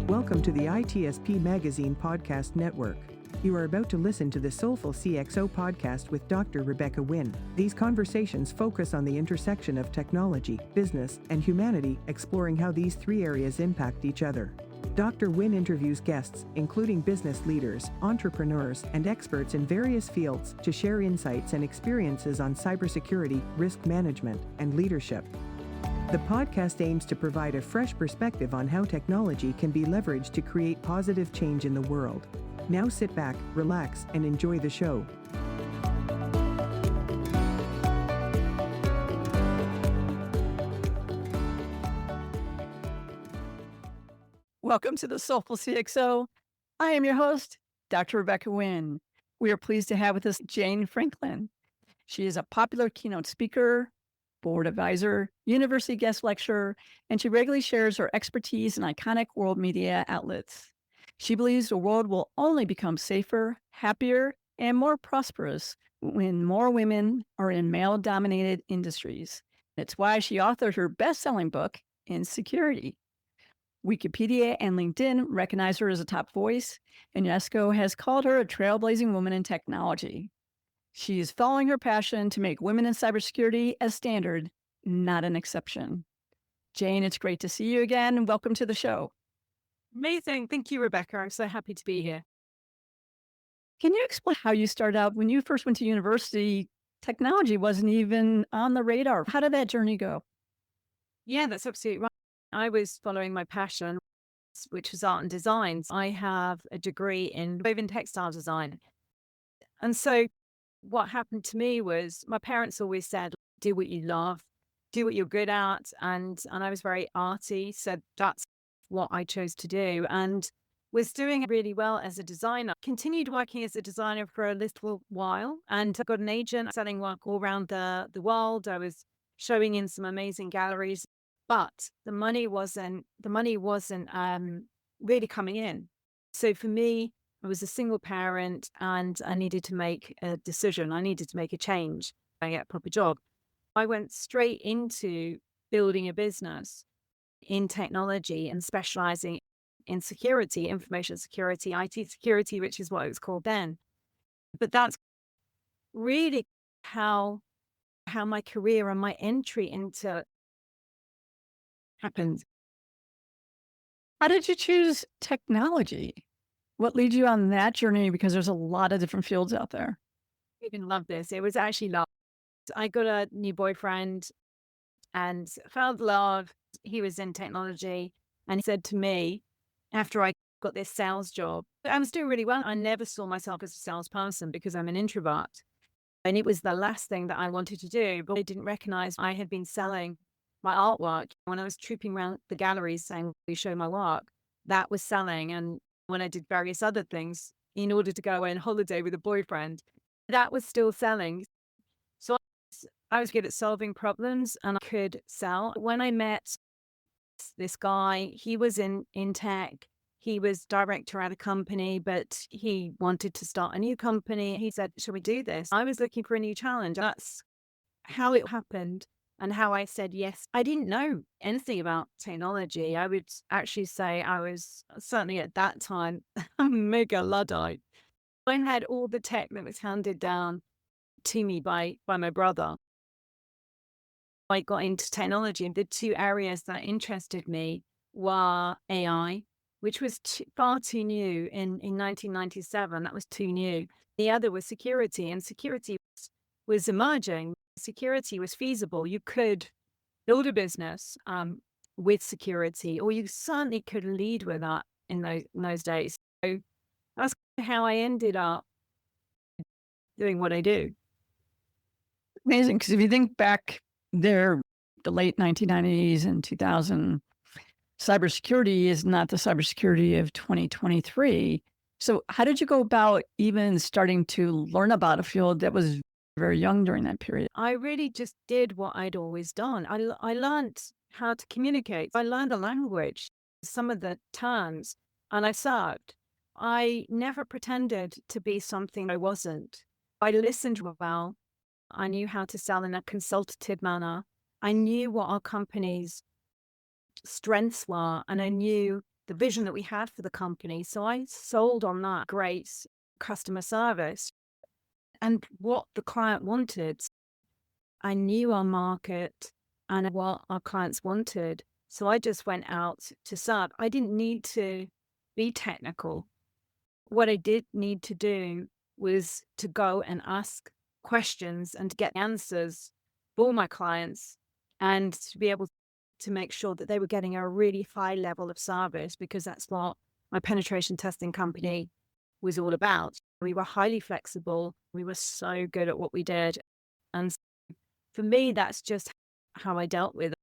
Welcome to the ITSP Magazine Podcast Network. You are about to listen to the Soulful CXO podcast with Dr. Rebecca Wynn. These conversations focus on the intersection of technology, business, and humanity, exploring how these three areas impact each other. Dr. Wynn interviews guests, including business leaders, entrepreneurs, and experts in various fields, to share insights and experiences on cybersecurity, risk management, and leadership. The podcast aims to provide a fresh perspective on how technology can be leveraged to create positive change in the world. Now sit back, relax, and enjoy the show. Welcome to the Soulful CXO. I am your host, Dr. Rebecca Wynn. We are pleased to have with us Jane Frankland. She is a popular keynote speaker, board advisor, university guest lecturer, and she regularly shares her expertise in iconic world media outlets. She believes the world will only become safer, happier, and more prosperous when more women are in male-dominated industries. That's why she authored her best-selling book, Insecurity. Wikipedia and LinkedIn recognize her as a top voice, and UNESCO has called her a trailblazing woman in technology. She is following her passion to make women in cybersecurity a standard, not an exception. Jane, it's great to see you again, and welcome to the show. Amazing. Thank you, Rebecca. I'm so happy to be here. Can you explain how you started out? When you first went to university, technology wasn't even on the radar. How did that journey go? Yeah, that's absolutely right. I was following my passion, which was art and design. I have a degree in woven textile design. And so what happened to me was my parents always said, do what you love, do what you're good at. And I was very arty. So that's what I chose to do. And was doing really well as a designer. Continued working as a designer for a little while, and I got an agent selling work all around the world. I was showing in some amazing galleries, but the money wasn't really coming in. So for me, I was a single parent and I needed to make a decision. I needed to make a change. I get a proper job. I went straight into building a business in technology and specializing in security, information security, IT security, which is what it was called then. But that's really how my career and my entry into happened. How did you choose technology? What led you on that journey? Because there's a lot of different fields out there. I even love this. It was actually love. I got a new boyfriend and found love. He was in technology, and he said to me, after I got this sales job, I was doing really well. I never saw myself as a salesperson because I'm an introvert. And it was the last thing that I wanted to do, but I didn't recognize I had been selling my artwork. When I was trooping around the galleries saying, we show my work, that was selling. And when I did various other things in order to go away on holiday with a boyfriend, that was still selling. So I was good at solving problems and I could sell. When I met this guy, he was in tech. He was director at a company, but he wanted to start a new company. He said, shall we do this? I was looking for a new challenge. That's how it happened and how I said yes. I didn't know anything about technology. I would actually say I was certainly at that time a mega Luddite. I had all the tech that was handed down to me by my brother. I got into technology, and the two areas that interested me were AI, which was far too new in 1997. That was too new. The other was security, and security was emerging. Security was feasible. You could build a business with security, or you certainly could lead with that in those days. So that's how I ended up doing what I do. Amazing, because if you think back there, the late 1990s and 2000, cybersecurity is not the cybersecurity of 2023. So how did you go about even starting to learn about a field that was very young during that period? I really just did what I'd always done. I learned how to communicate. I learned a language, some of the terms, and I served. I never pretended to be something I wasn't. I listened well. I knew how to sell in a consultative manner. I knew what our company's strengths were, and I knew the vision that we had for the company. So I sold on that great customer service and what the client wanted. I knew our market and what our clients wanted. So I just went out to serve. I didn't need to be technical. What I did need to do was to go and ask questions and to get answers for my clients and to be able to make sure that they were getting a really high level of service, because that's what my penetration testing company was all about. We were highly flexible. We were so good at what we did. And for me, that's just how I dealt with it.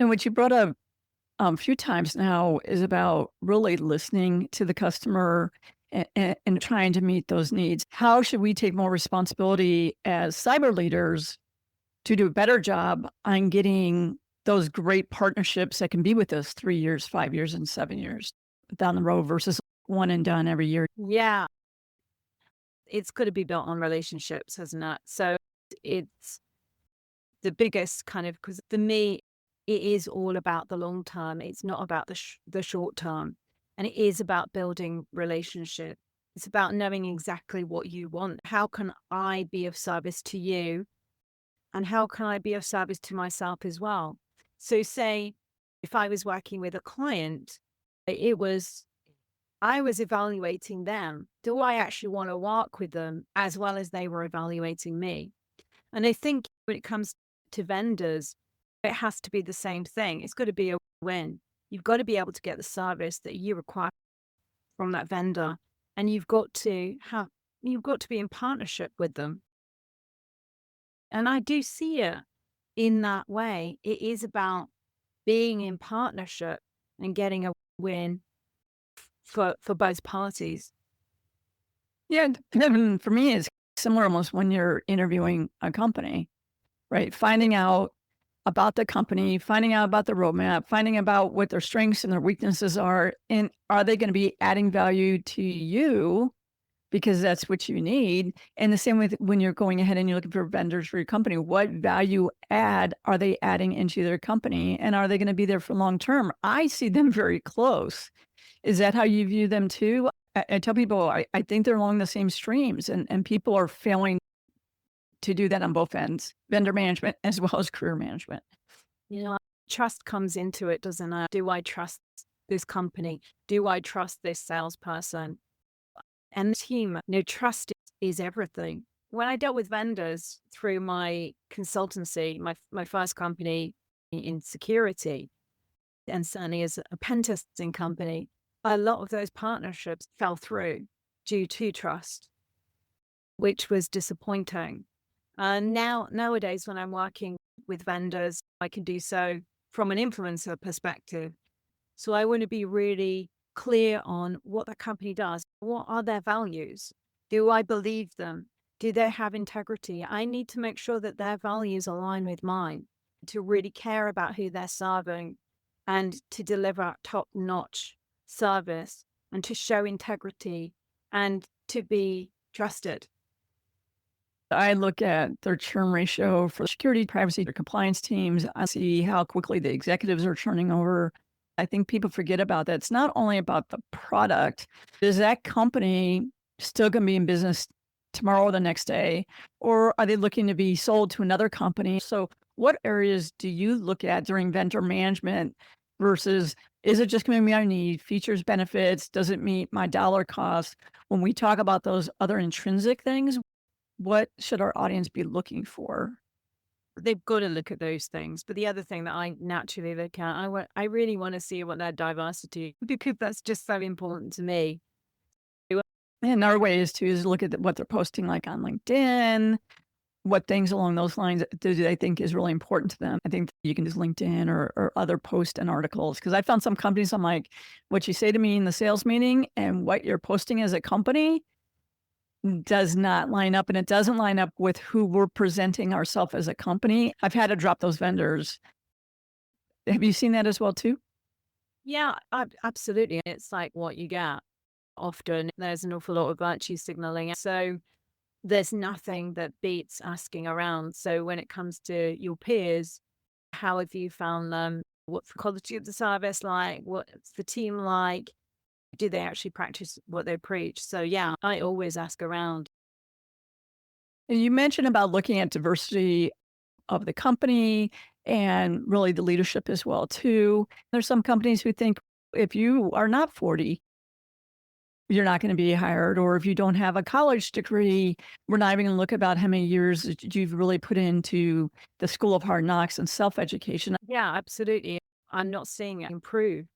And what you brought up a few times now is about really listening to the customer and trying to meet those needs. How should we take more responsibility as cyber leaders to do a better job on getting those great partnerships that can be with us 3 years, 5 years, and 7 years down the road versus one and done every year? Yeah. It's got to be built on relationships, hasn't it? So it's the biggest kind of, because for me, it is all about the long term. It's not about the short term. And it is about building relationship. It's about knowing exactly what you want. How can I be of service to you? And how can I be of service to myself as well? So say if I was working with a client, I was evaluating them. Do I actually want to work with them as well as they were evaluating me? And I think when it comes to vendors, it has to be the same thing. It's got to be a win. You've got to be able to get the service that you require from that vendor, and you've got to be in partnership with them. And I do see it in that way. It is about being in partnership and getting a win for both parties. Yeah, and for me, it's similar almost when you're interviewing a company, right? Finding out about the company, finding out about the roadmap, finding about what their strengths and their weaknesses are, and are they going to be adding value to you because that's what you need? And the same with when you're going ahead and you're looking for vendors for your company, what value add are they adding into their company, and are they going to be there for long term? I see them very close. Is that how you view them too? I tell people I think they're along the same streams, and people are failing to do that on both ends, vendor management as well as career management. You know, trust comes into it, doesn't it? Do I trust this company? Do I trust this salesperson? And the team, trust is everything. When I dealt with vendors through my consultancy, my first company in security, and certainly as a pen testing company, a lot of those partnerships fell through due to trust, which was disappointing. Nowadays, when I'm working with vendors, I can do so from an influencer perspective. So I want to be really clear on what the company does. What are their values? Do I believe them? Do they have integrity? I need to make sure that their values align with mine, to really care about who they're serving and to deliver top-notch service and to show integrity and to be trusted. I look at their churn ratio for security, privacy, their compliance teams. I see how quickly the executives are churning over. I think people forget about that. It's not only about the product. Is that company still going to be in business tomorrow or the next day? Or are they looking to be sold to another company? So what areas do you look at during vendor management versus is it just going to meet my need, features, benefits? Does it meet my dollar cost? When we talk about those other intrinsic things, what should our audience be looking for? They've got to look at those things. But the other thing that I naturally look at, I really want to see what their diversity, because that's just so important to me. And another way is to look at what they're posting like on LinkedIn, what things along those lines do they think is really important to them. I think you can use LinkedIn or other posts and articles. Because I found some companies, I'm like, what you say to me in the sales meeting and what you're posting as a company does not line up, and it doesn't line up with who we're presenting ourselves as a company. I've had to drop those vendors. Have you seen that as well too? Yeah, absolutely. It's like what you get. Often there's an awful lot of virtue signaling. So there's nothing that beats asking around. So when it comes to your peers, how have you found them? What's the quality of the service like? What's the team like? Do they actually practice what they preach? So yeah, I always ask around. And you mentioned about looking at diversity of the company and really the leadership as well too. There's some companies who think if you are not 40, you're not going to be hired, or if you don't have a college degree, we're not even going to look about how many years that you've really put into the school of hard knocks and self-education. Yeah, absolutely. I'm not seeing it improve.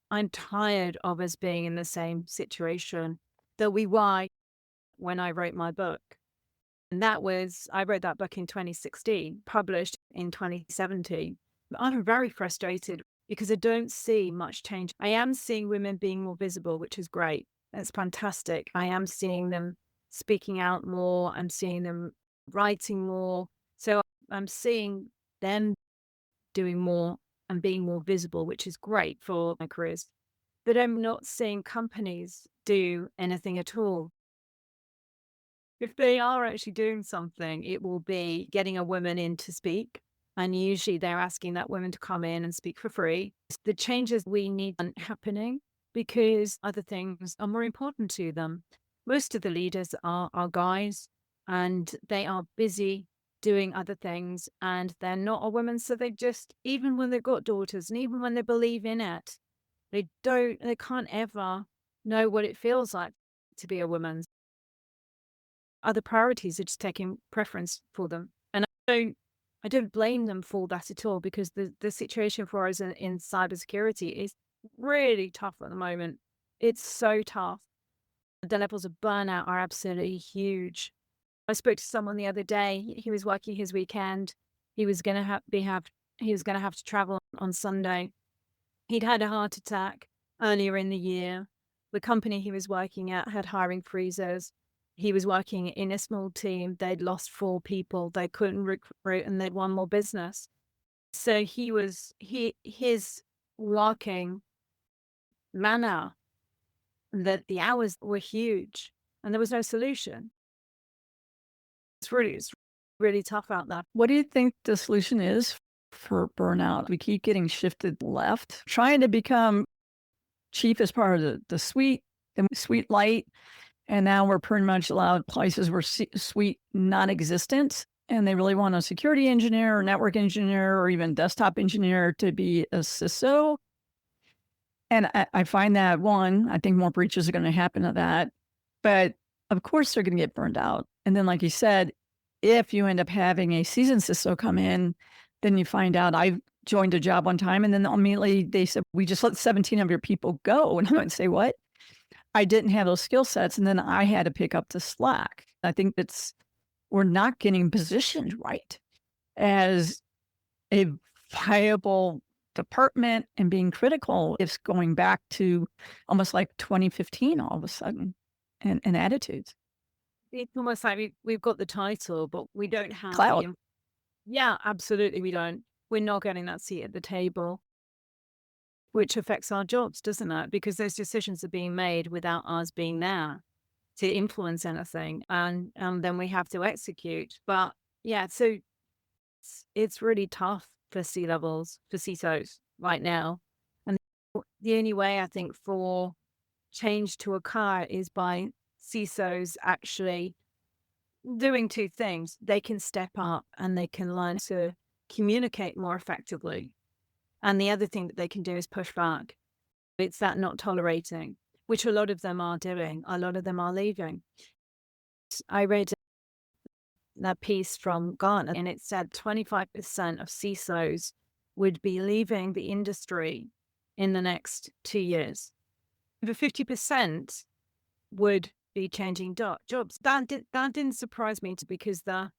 I'm tired of us being in the same situation that we were when I wrote my book. And I wrote that book in 2016, published in 2017. But I'm very frustrated because I don't see much change. I am seeing women being more visible, which is great. That's fantastic. I am seeing them speaking out more. I'm seeing them writing more. So I'm seeing them doing more and being more visible, which is great for my careers. But I'm not seeing companies do anything at all. If they are actually doing something, it will be getting a woman in to speak. And usually they're asking that woman to come in and speak for free. The changes we need aren't happening because other things are more important to them. Most of the leaders are guys and they are busy doing other things and they're not a woman. So they just, even when they've got daughters and even when they believe in it, they can't ever know what it feels like to be a woman. Other priorities are just taking preference for them. And I don't blame them for that at all because the situation for us in cybersecurity is really tough at the moment. It's so tough. The levels of burnout are absolutely huge. I spoke to someone the other day. He was working his weekend. He was going to he was going to have to travel on Sunday. He'd had a heart attack earlier in the year. The company he was working at had hiring freezers. He was working in a small team. They'd lost 4 people. They couldn't recruit and they'd won more business. So his working manner, that the hours were huge and there was no solution. It's really tough out there. What do you think the solution is for burnout? We keep getting shifted left, trying to become chief as part of the suite, the suite light. And now we're pretty much allowed places where suite non-existent. And they really want a security engineer or network engineer or even desktop engineer to be a CISO. And I find that I think more breaches are going to happen of that. But of course, they're going to get burned out. And then, like you said, if you end up having a seasoned CISO come in, then you find out I joined a job one time and then immediately they said, we just let 17 of your people go. And I would say, what? I didn't have those skill sets. And then I had to pick up the slack. I think we're not getting positioned right as a viable department and being critical. It's going back to almost like 2015 all of a sudden and attitudes. It's almost like we've got the title, but we don't have Cloud. Yeah, absolutely. We don't. We're not getting that seat at the table, which affects our jobs, doesn't it? Because those decisions are being made without us being there to influence anything. And then we have to execute. But yeah, so it's really tough for C-levels, for CISOs right now. And the only way I think for change to occur is by CISOs actually doing 2 things. They can step up and they can learn to communicate more effectively. And the other thing that they can do is push back. It's that not tolerating, which a lot of them are doing. A lot of them are leaving. I read that piece from Gartner and it said 25% of CISOs would be leaving the industry in the next 2 years. Over 50% would be changing jobs. That didn't surprise me because the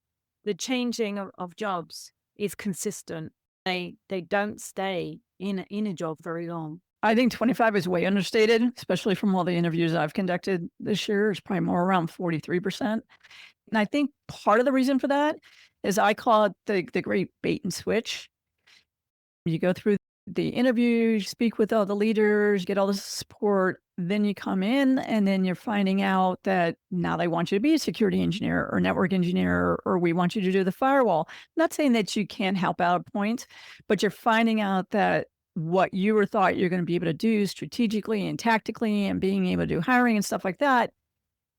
changing of jobs is consistent. They don't stay in a job very long. I think 25 is way understated, especially from all the interviews I've conducted this year. It's probably more around 43%. And I think part of the reason for that is I call it the great bait and switch. You go through the interviews, speak with all the leaders, get all the support. Then you come in and then you're finding out that now they want you to be a security engineer or network engineer, or we want you to do the firewall. Not saying that you can't help out a point, but you're finding out that what you were thought you're going to be able to do strategically and tactically and being able to do hiring and stuff like that,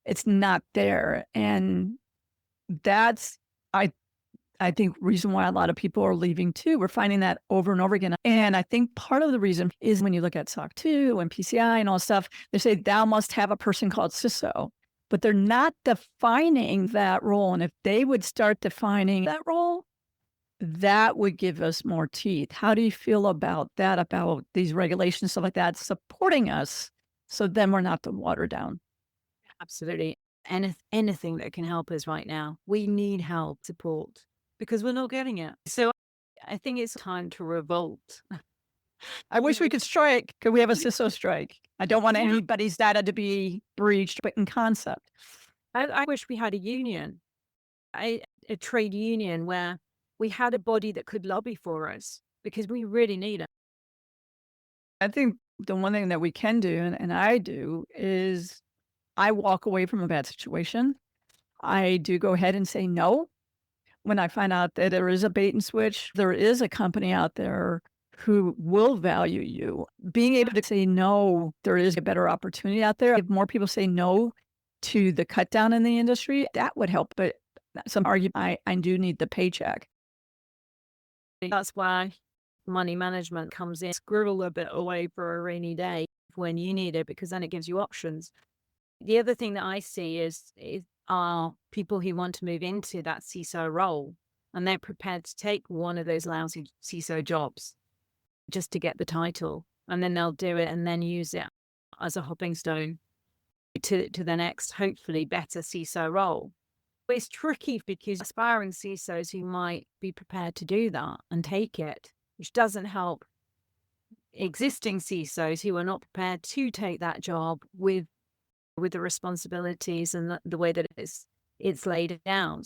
it's not there. And that's, I think, reason why a lot of people are leaving too. We're finding that over and over again. And I think part of the reason is when you look at SOC 2 and PCI and all that stuff, they say thou must have a person called CISO, but they're not defining that role. And if they would start defining that role, that would give us more teeth. How do you feel about that, about these regulations, stuff like that, supporting us so then we're not to water down? Absolutely. Anything that can help us right now. We need help, support, because we're not getting it. So I think it's time to revolt. I wish we could strike. Could we have a CISO strike? I don't want Yeah. anybody's data to be breached, but in concept. I wish we had a union, a trade union where we had a body that could lobby for us, because we really need it. I think the one thing that we can do, and I do, is I walk away from a bad situation. I do go ahead and say no. When I find out that there is a bait and switch, there is a company out there who will value you. Being able to say no, there is a better opportunity out there. If more people say no to the cut down in the industry, that would help. But some argue I do need the paycheck. That's why money management comes in. Squirrel a bit away for a rainy day when you need it, because then it gives you options. The other thing that I see is are people who want to move into that CISO role, and they're prepared to take one of those lousy CISO jobs just to get the title, and then they'll do it and then use it as a hopping stone to the next, hopefully better CISO role. But it's tricky because aspiring CISOs who might be prepared to do that and take it, which doesn't help existing CISOs who are not prepared to take that job with the responsibilities and the way that it's laid down.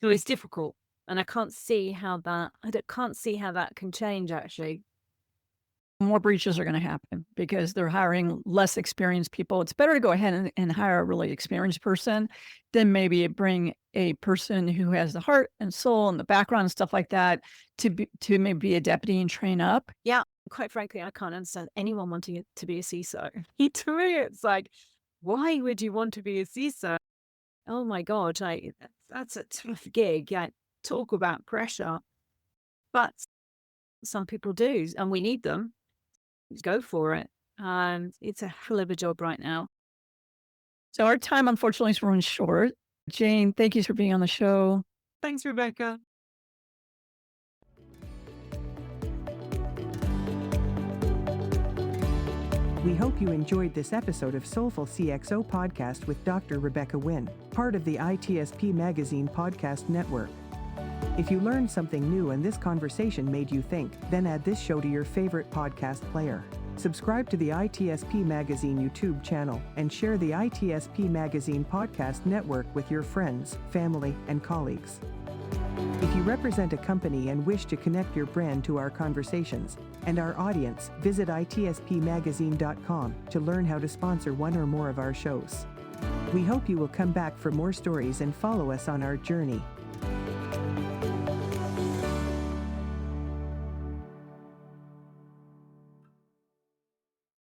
So it's difficult, and I can't see how that can change, actually. More breaches are going to happen because they're hiring less experienced people. It's better to go ahead and hire a really experienced person than maybe bring a person who has the heart and soul and the background and stuff like that to maybe be a deputy and train up. Yeah, quite frankly, I can't understand anyone wanting to be a CISO. To me, it's like, why would you want to be a CISO? Oh my God, that's a tough gig. Yeah, talk about pressure. But some people do, and we need them. Go for it. It's a hell of a job right now. So our time, unfortunately, is running short. Jane, thank you for being on the show. Thanks, Rebecca. We hope you enjoyed this episode of Soulful CXO podcast with Dr. Rebecca Wynn, part of the ITSP Magazine podcast network. If you learned something new and this conversation made you think, then add this show to your favorite podcast player. Subscribe to the ITSP Magazine YouTube channel and share the ITSP Magazine podcast network with your friends, family, and colleagues. If you represent a company and wish to connect your brand to our conversations and our audience, visit itspmagazine.com to learn how to sponsor one or more of our shows. We hope you will come back for more stories and follow us on our journey.